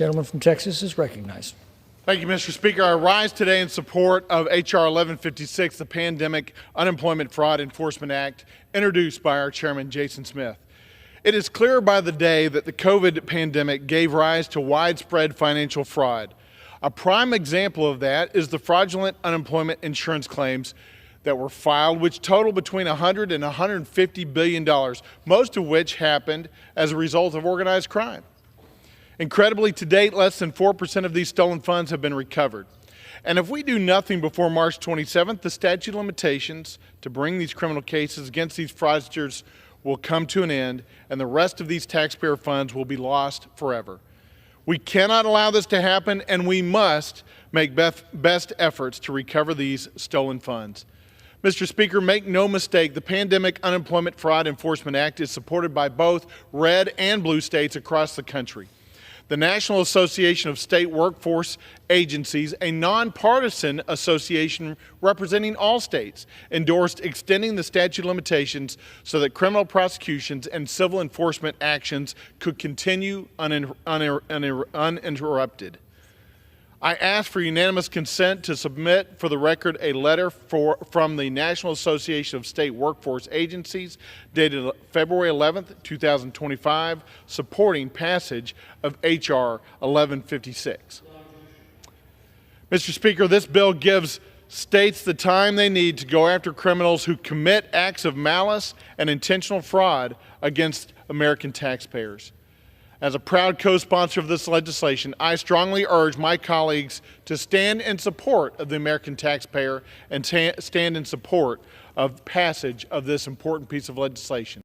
Gentleman from Texas is recognized. Thank you, Mr. Speaker. I rise today in support of H.R. 1156, the Pandemic Unemployment Fraud Enforcement Act, introduced by our chairman, Jason Smith. It is clear by the day that the COVID pandemic gave rise to widespread financial fraud. A prime example of that is the fraudulent unemployment insurance claims that were filed, which total between $100 and $150 billion, most of which happened as a result of organized crime. Incredibly, to date, less than 4% of these stolen funds have been recovered. And if we do nothing before March 27th, the statute of limitations to bring these criminal cases against these fraudsters will come to an end, and the rest of these taxpayer funds will be lost forever. We cannot allow this to happen, and we must make best efforts to recover these stolen funds. Mr. Speaker, make no mistake, the Pandemic Unemployment Fraud Enforcement Act is supported by both red and blue states across the country. The National Association of State Workforce Agencies, a nonpartisan association representing all states, endorsed extending the statute of limitations so that criminal prosecutions and civil enforcement actions could continue uninterrupted. I ask for unanimous consent to submit for the record a letter from the National Association of State Workforce Agencies dated February 11, 2025, supporting passage of H.R. 1156. Mr. Speaker, this bill gives states the time they need to go after criminals who commit acts of malice and intentional fraud against American taxpayers. As a proud co-sponsor of this legislation, I strongly urge my colleagues to stand in support of the American taxpayer and stand in support of passage of this important piece of legislation.